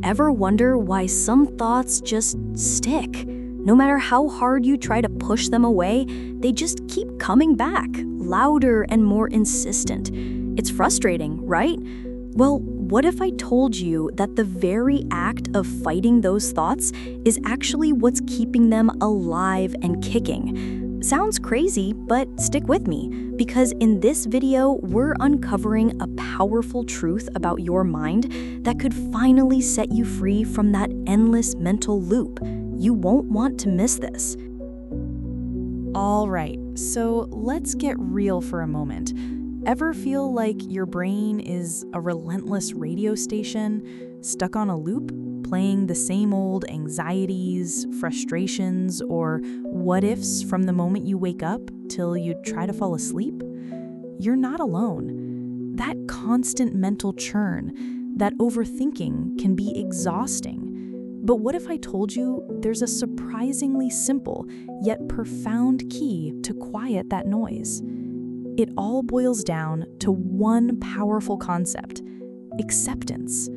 Ever wonder why some thoughts just stick? No matter how hard you try to push them away, they just keep coming back, louder and more insistent. It's frustrating, right? Well, what if I told you that the very act of fighting those thoughts is actually what's keeping them alive and kicking? Sounds crazy, but stick with me, because in this video, we're uncovering a powerful truth about your mind that could finally set you free from that endless mental loop. You won't want to miss this. All right, so let's get real for a moment. Ever feel like your brain is a relentless radio station stuck on a loop, playing the same old anxieties, frustrations, or what-ifs from the moment you wake up till you try to fall asleep? You're not alone. That constant mental churn, that overthinking can be exhausting. But what if I told you there's a surprisingly simple yet profound key to quiet that noise? It all boils down to one powerful concept: acceptance.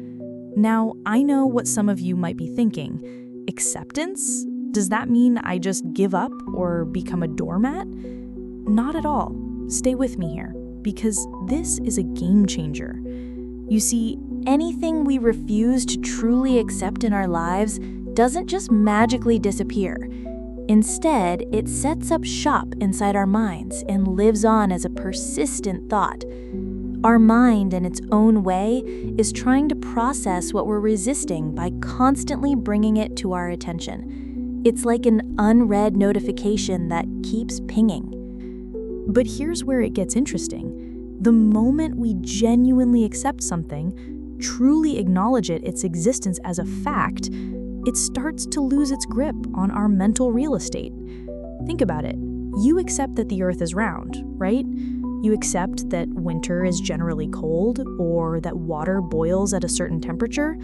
Now, I know what some of you might be thinking. Acceptance? Does that mean I just give up or become a doormat? Not at all. Stay with me here, because this is a game changer. You see, anything we refuse to truly accept in our lives doesn't just magically disappear. Instead, it sets up shop inside our minds and lives on as a persistent thought. Our mind, in its own way, is trying to process what we're resisting by constantly bringing it to our attention. It's like an unread notification that keeps pinging. But here's where it gets interesting. The moment we genuinely accept something, truly acknowledge its existence as a fact, it starts to lose its grip on our mental real estate. Think about it. You accept that the Earth is round, right? You accept that winter is generally cold or that water boils at a certain temperature.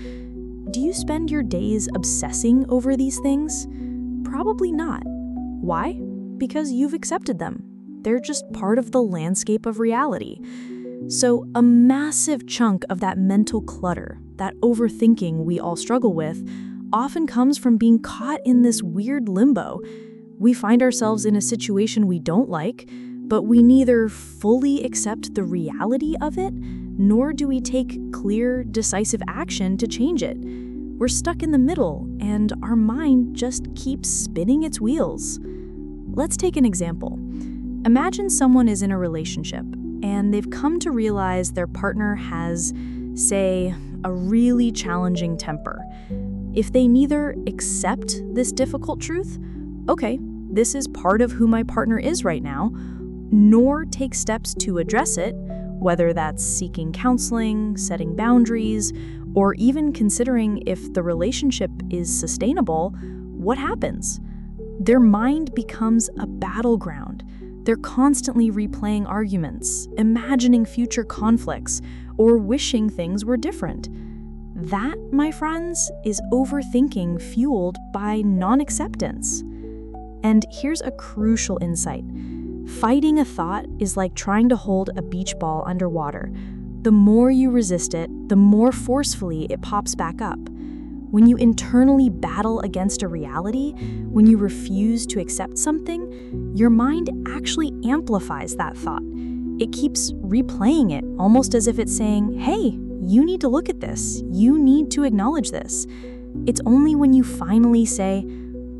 Do you spend your days obsessing over these things? Probably not. Why? Because you've accepted them. They're just part of the landscape of reality. So a massive chunk of that mental clutter, that overthinking we all struggle with, often comes from being caught in this weird limbo. We find ourselves in a situation we don't like, but we neither fully accept the reality of it, nor do we take clear, decisive action to change it. We're stuck in the middle, and our mind just keeps spinning its wheels. Let's take an example. Imagine someone is in a relationship, and they've come to realize their partner has, say, a really challenging temper. If they neither accept this difficult truth, okay, this is part of who my partner is right now, nor take steps to address it, whether that's seeking counseling, setting boundaries, or even considering if the relationship is sustainable, what happens? Their mind becomes a battleground. They're constantly replaying arguments, imagining future conflicts, or wishing things were different. That, my friends, is overthinking fueled by non-acceptance. And here's a crucial insight. Fighting a thought is like trying to hold a beach ball underwater. The more you resist it, the more forcefully it pops back up. When you internally battle against a reality, when you refuse to accept something, your mind actually amplifies that thought. It keeps replaying it, almost as if it's saying, hey, you need to look at this. You need to acknowledge this. It's only when you finally say,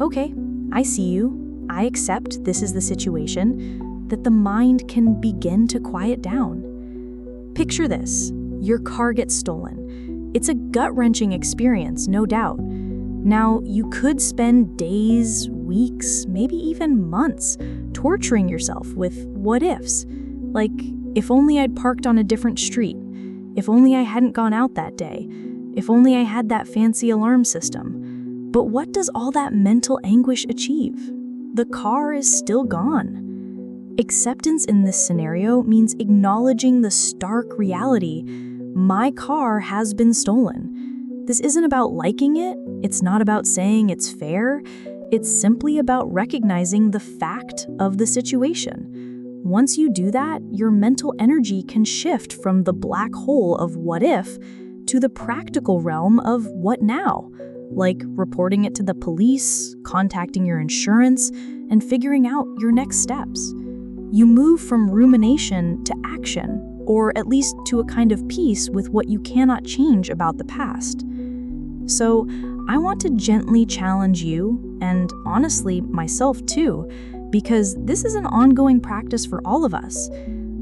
okay, I see you, I accept this is the situation, that the mind can begin to quiet down. Picture this. Your car gets stolen. It's a gut-wrenching experience, no doubt. Now, you could spend days, weeks, maybe even months torturing yourself with what-ifs. Like, if only I'd parked on a different street. If only I hadn't gone out that day. If only I had that fancy alarm system. But what does all that mental anguish achieve? The car is still gone. Acceptance in this scenario means acknowledging the stark reality: my car has been stolen. This isn't about liking it. It's not about saying it's fair. It's simply about recognizing the fact of the situation. Once you do that, your mental energy can shift from the black hole of what if to the practical realm of what now, like reporting it to the police, contacting your insurance, and figuring out your next steps. You move from rumination to action, or at least to a kind of peace with what you cannot change about the past. So, I want to gently challenge you, and honestly, myself too, because this is an ongoing practice for all of us.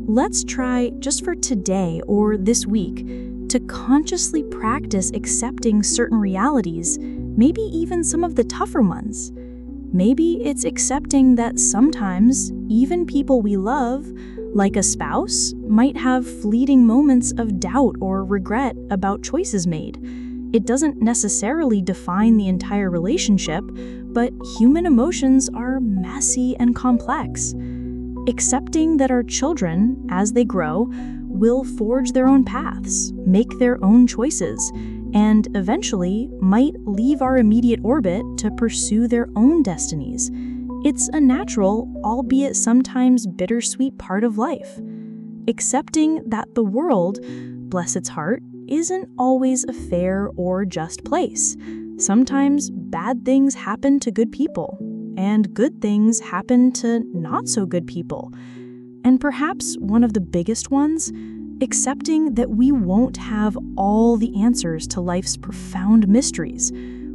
Let's try, just for today or this week, to consciously practice accepting certain realities, maybe even some of the tougher ones. Maybe it's accepting that sometimes even people we love, like a spouse, might have fleeting moments of doubt or regret about choices made. It doesn't necessarily define the entire relationship, but human emotions are messy and complex. Accepting that our children, as they grow, will forge their own paths, make their own choices, and eventually might leave our immediate orbit to pursue their own destinies. It's a natural, albeit sometimes bittersweet part of life. Accepting that the world, bless its heart, isn't always a fair or just place. Sometimes bad things happen to good people, and good things happen to not so good people. And perhaps one of the biggest ones, accepting that we won't have all the answers to life's profound mysteries.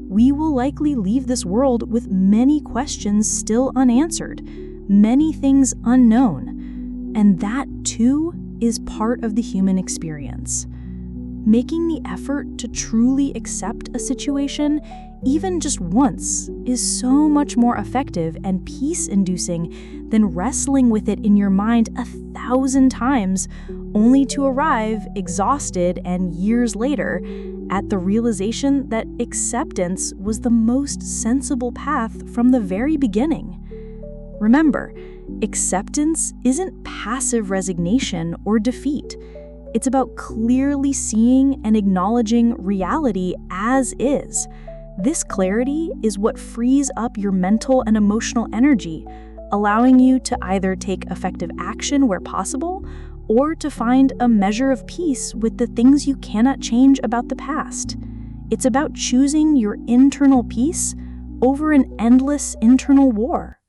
We will likely leave this world with many questions still unanswered, many things unknown. And that, too, is part of the human experience. Making the effort to truly accept a situation, even just once, is so much more effective and peace-inducing than wrestling with it in your mind 1,000 times, only to arrive exhausted and years later at the realization that acceptance was the most sensible path from the very beginning. Remember, acceptance isn't passive resignation or defeat. It's about clearly seeing and acknowledging reality as is. This clarity is what frees up your mental and emotional energy, allowing you to either take effective action where possible or to find a measure of peace with the things you cannot change about the past. It's about choosing your internal peace over an endless internal war.